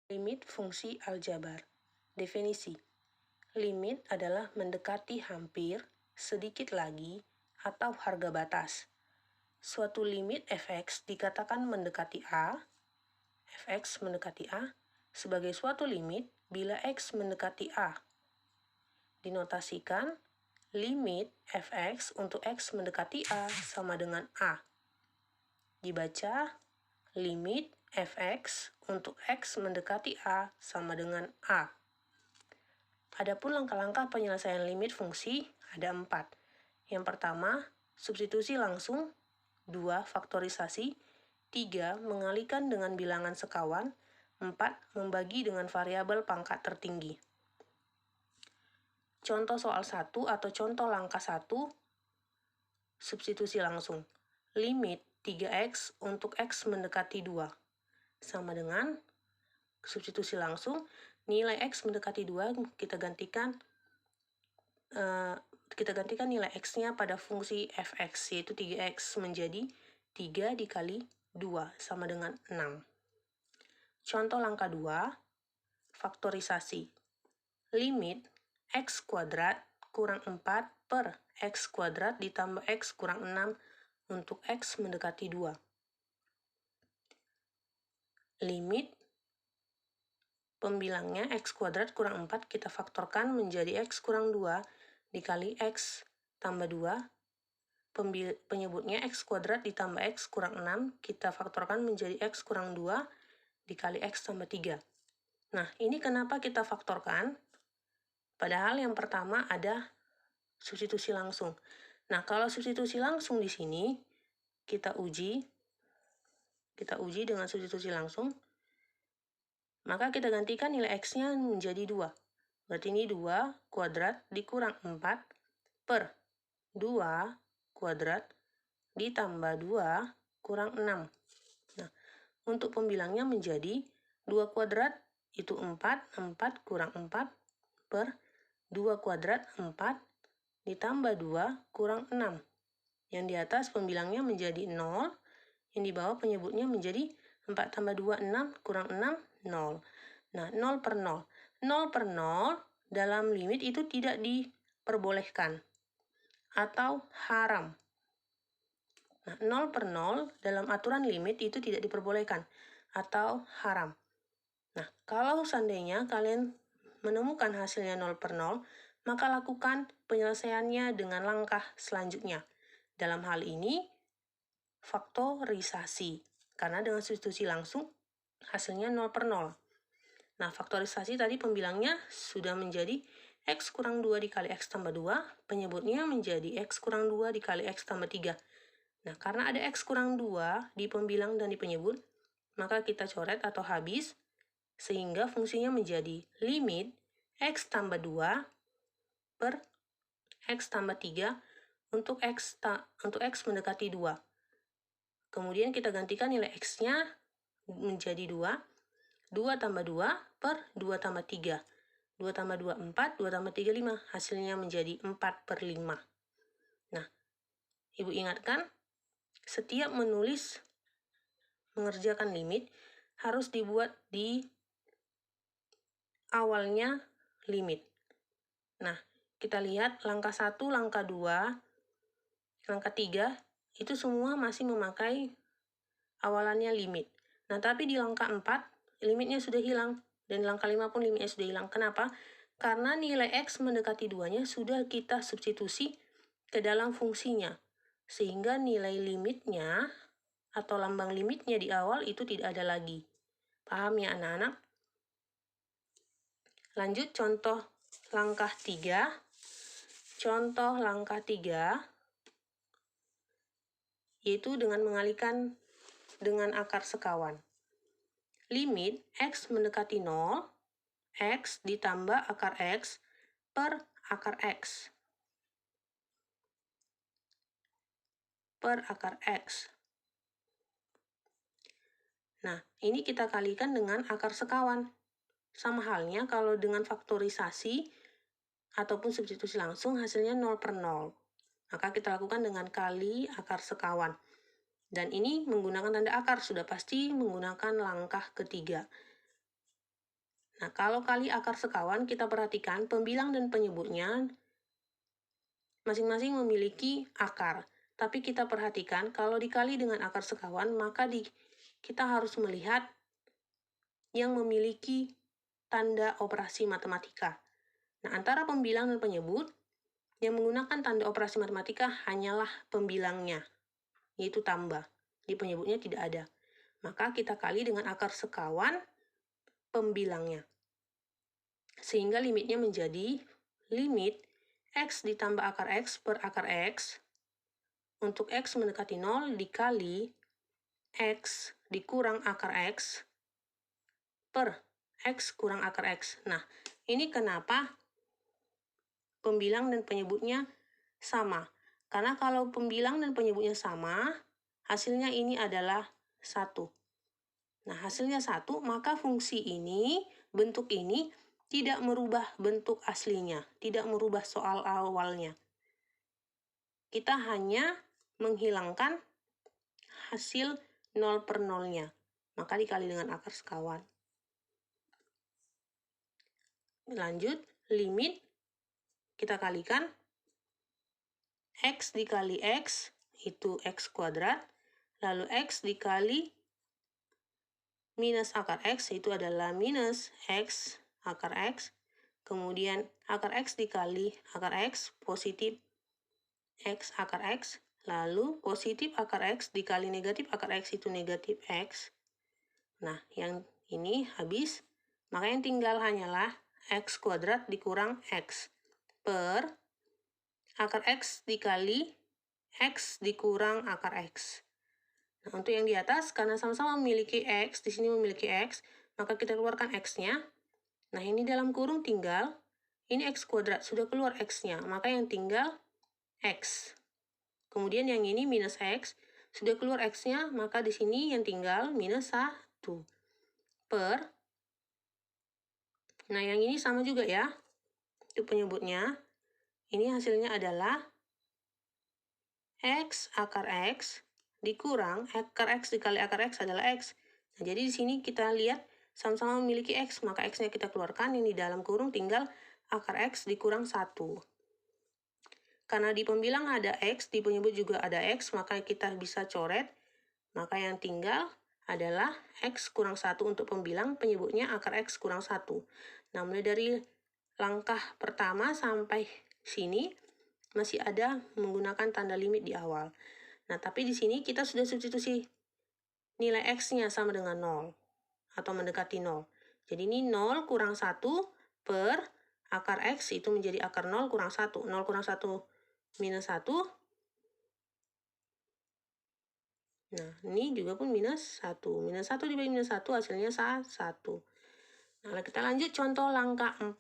Limit fungsi aljabar. Definisi. Limit adalah mendekati hampir, sedikit lagi, atau harga batas. Suatu limit fx dikatakan mendekati A, fx mendekati A, sebagai suatu limit bila x mendekati A. Dinotasikan, limit fx untuk x mendekati A sama dengan A. Dibaca, limit fx untuk x mendekati A sama dengan A. Adapun langkah-langkah penyelesaian limit fungsi ada 4. Yang pertama, substitusi langsung. 2. Faktorisasi. 3. Mengalihkan dengan bilangan sekawan. 4. Membagi dengan variabel pangkat tertinggi. Contoh soal 1 atau contoh langkah 1, substitusi langsung. Limit 3x untuk x mendekati 2. Sama dengan substitusi langsung, nilai x mendekati 2 kita gantikan nilai x-nya pada fungsi fx, yaitu 3x menjadi 3 dikali 2 sama dengan 6. Contoh langkah 2, faktorisasi. Limit x kuadrat kurang 4 per x kuadrat ditambah x kurang 6 untuk x mendekati 2. Limit pembilangnya x kuadrat kurang 4 kita faktorkan menjadi x kurang 2 dikali x tambah 2. Penyebutnya x kuadrat ditambah x kurang 6 kita faktorkan menjadi x kurang 2 dikali x tambah 3. Nah, ini kenapa kita faktorkan? Padahal yang pertama ada substitusi langsung. Nah, kalau substitusi langsung di sini kita uji dengan substitusi langsung, maka kita gantikan nilai x-nya menjadi 2. Berarti ini 2 kuadrat dikurang 4 per 2 kuadrat ditambah 2 kurang 6. Nah, untuk pembilangnya menjadi 2 kuadrat itu 4 kurang 4 per 2 kuadrat 4 ditambah 2 kurang 6. Yang di atas pembilangnya menjadi 0, yang di bawah penyebutnya menjadi 4 tambah 2, 6, kurang 6, 0. Nah, 0 per 0. 0 per 0 dalam limit itu tidak diperbolehkan atau haram. Nah, 0 per 0 dalam aturan limit itu tidak diperbolehkan atau haram. Nah, kalau seandainya kalian menemukan hasilnya 0 per 0, maka lakukan penyelesaiannya dengan langkah selanjutnya. Dalam hal ini, faktorisasi. Karena dengan substitusi langsung, hasilnya 0 per 0. Nah, faktorisasi tadi pembilangnya sudah menjadi x kurang 2 dikali x tambah 2, penyebutnya menjadi x kurang 2 dikali x tambah 3. Nah, karena ada x kurang 2 di pembilang dan di penyebut, maka kita coret atau habis, sehingga fungsinya menjadi limit x tambah 2 per x tambah 3 untuk x mendekati 2. Kemudian kita gantikan nilai x-nya menjadi 2. 2 tambah 2 per 2 tambah 3. 2 tambah 2, 4. 2 tambah 3, 5. Hasilnya menjadi 4 per 5. Nah, Ibu ingatkan, setiap mengerjakan limit harus dibuat di awalnya limit. Nah, kita lihat langkah 1, langkah 2, langkah 3, itu semua masih memakai awalannya limit. Nah, tapi di langkah 4, limitnya sudah hilang. Dan langkah 5 pun limitnya sudah hilang. Kenapa? Karena nilai x mendekati 2-nya sudah kita substitusi ke dalam fungsinya. Sehingga nilai limitnya atau lambang limitnya di awal itu tidak ada lagi. Paham ya anak-anak? Lanjut contoh langkah 3. Contoh langkah 3 yaitu dengan mengalihkan dengan akar sekawan. Limit x mendekati 0, x ditambah akar x per akar x. Per akar x. Nah, ini kita kalikan dengan akar sekawan. Sama halnya kalau dengan faktorisasi ataupun substitusi langsung hasilnya 0 per 0. Maka kita lakukan dengan kali akar sekawan. Dan ini menggunakan tanda akar, sudah pasti menggunakan langkah ketiga. Nah, kalau kali akar sekawan, kita perhatikan pembilang dan penyebutnya masing-masing memiliki akar. Tapi kita perhatikan kalau dikali dengan akar sekawan, maka kita harus melihat yang memiliki tanda operasi matematika. Nah, antara pembilang dan penyebut, yang menggunakan tanda operasi matematika hanyalah pembilangnya, yaitu tambah. Di penyebutnya tidak ada. Maka kita kali dengan akar sekawan pembilangnya. Sehingga limitnya menjadi limit X ditambah akar X per akar X untuk X mendekati 0 dikali X dikurang akar X per X kurang akar X. Nah, ini kenapa pembilang dan penyebutnya sama. Karena kalau pembilang dan penyebutnya sama, hasilnya ini adalah 1. Nah, hasilnya 1, maka fungsi ini, bentuk ini, tidak merubah bentuk aslinya, tidak merubah soal awalnya. Kita hanya menghilangkan hasil 0 per 0-nya. Maka dikali dengan akar sekawan. Lanjut, limit kita kalikan. X dikali X itu X kuadrat. Lalu X dikali minus akar X itu adalah minus X akar X. Kemudian akar X dikali akar X positif X akar X. Lalu positif akar X dikali negatif akar X itu negatif X. Nah, yang ini habis. Maka yang tinggal hanyalah X kuadrat dikurang X per akar X dikali X dikurang akar X. Nah, untuk yang di atas, karena sama-sama memiliki X, di sini memiliki X, maka kita keluarkan X-nya. Nah, ini dalam kurung tinggal, ini X kuadrat, sudah keluar X-nya, maka yang tinggal X. Kemudian yang ini minus X, sudah keluar X-nya, maka di sini yang tinggal minus 1. Per, nah yang ini sama juga ya, itu penyebutnya. Ini hasilnya adalah X akar X dikurang akar X dikali akar X adalah X. Nah, jadi di sini kita lihat sama-sama memiliki X, maka X-nya kita keluarkan, ini dalam kurung tinggal akar X dikurang 1. Karena di pembilang ada X, di penyebut juga ada X, maka kita bisa coret. Maka yang tinggal adalah X kurang 1 untuk pembilang, penyebutnya akar X kurang 1. Nah, mulai dari langkah pertama sampai sini, masih ada menggunakan tanda limit di awal. Nah, tapi di sini kita sudah substitusi nilai X-nya sama dengan 0 atau mendekati 0. Jadi ini 0 kurang 1 per akar X itu menjadi akar 0 kurang 1. 0 kurang 1 minus 1. Nah, ini juga pun minus 1. Minus 1 dibagi minus 1 hasilnya 1. Nah, kita lanjut contoh langkah 4.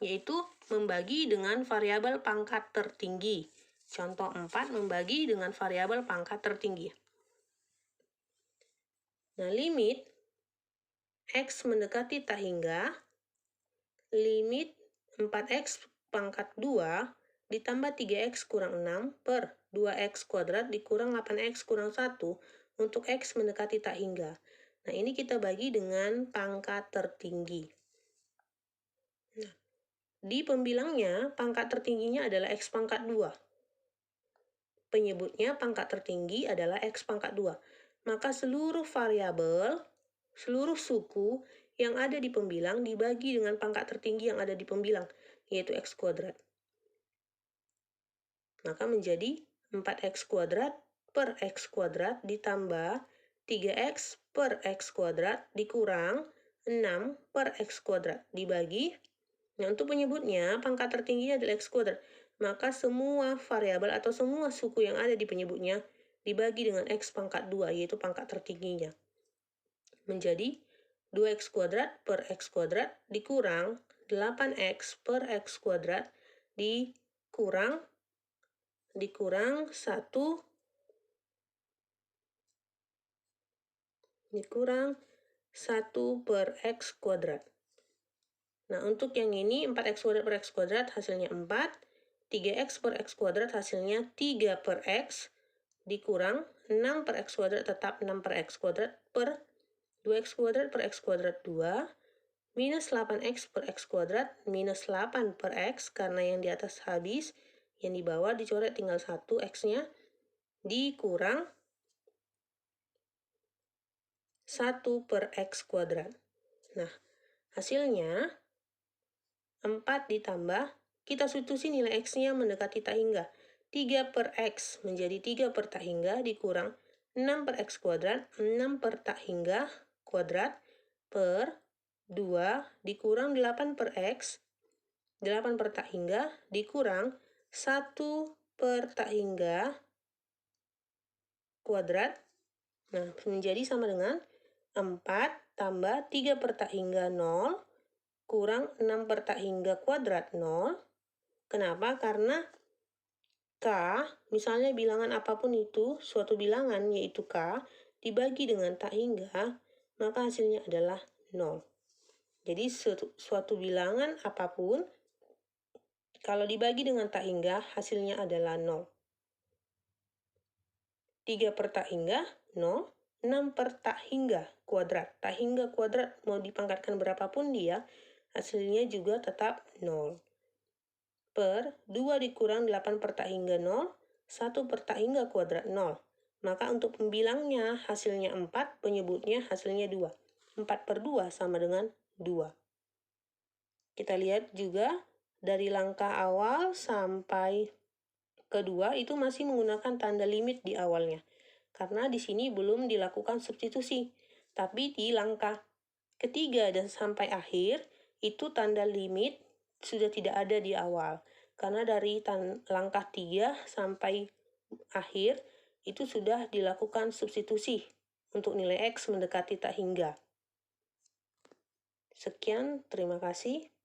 Yaitu membagi dengan variabel pangkat tertinggi. Contoh 4, membagi dengan variabel pangkat tertinggi. Nah, limit X mendekati tak hingga, limit 4X pangkat 2 ditambah 3X kurang 6 per 2X kuadrat dikurang 8X kurang 1 untuk X mendekati tak hingga. Nah, ini kita bagi dengan pangkat tertinggi. Nah, di pembilangnya, pangkat tertingginya adalah X pangkat 2. Penyebutnya pangkat tertinggi adalah X pangkat 2. Maka seluruh variabel, seluruh suku yang ada di pembilang dibagi dengan pangkat tertinggi yang ada di pembilang, yaitu X kuadrat. Maka menjadi 4X kuadrat per X kuadrat ditambah 3X per X kuadrat dikurang 6 per X kuadrat dibagi. Nah, untuk penyebutnya, pangkat tertingginya adalah X kuadrat. Maka semua variabel atau semua suku yang ada di penyebutnya dibagi dengan X pangkat 2, yaitu pangkat tertingginya. Menjadi 2X kuadrat per X kuadrat dikurang 8X per X kuadrat dikurang 1 per X kuadrat. Nah, untuk yang ini 4X kuadrat per X kuadrat hasilnya 4. 3X per X kuadrat hasilnya 3 per X. Dikurang 6 per X kuadrat tetap 6 per X kuadrat per 2X kuadrat per X kuadrat 2. Minus 8x per x kuadrat, minus 8 per x, karena yang di atas habis, yang di bawah dicoret tinggal 1 x-nya, dikurang 1 per x kuadrat. Nah, hasilnya 4 ditambah, kita substitusi nilai x-nya mendekati tak hingga. 3 per x menjadi 3 per tak hingga dikurang 6 per x kuadrat, 6 per tak hingga kuadrat per 2 dikurang 8 per x, 8 per tak hingga dikurang 1 per tak hingga kuadrat. Nah, menjadi sama dengan 4 tambah 3 per tak hingga 0 kurang 6 per tak hingga kuadrat 0. Kenapa? Karena K, misalnya bilangan apapun itu, suatu bilangan yaitu K, dibagi dengan tak hingga, maka hasilnya adalah 0. Jadi suatu bilangan apapun, kalau dibagi dengan tak hingga, hasilnya adalah 0. 3 per tak hingga, 0. 6 per tak hingga kuadrat. Tak hingga kuadrat mau dipangkatkan berapapun dia, hasilnya juga tetap 0. Per 2 dikurang 8 per tak hingga 0, 1 per tak hingga kuadrat 0. Maka untuk pembilangnya hasilnya 4, penyebutnya hasilnya 2. 4 per 2 sama dengan 2. Kita lihat juga dari langkah awal sampai kedua itu masih menggunakan tanda limit di awalnya. Karena di sini belum dilakukan substitusi. Tapi di langkah ketiga dan sampai akhir itu tanda limit sudah tidak ada di awal. Karena dari langkah 3 sampai akhir itu sudah dilakukan substitusi untuk nilai X mendekati tak hingga. Sekian, terima kasih.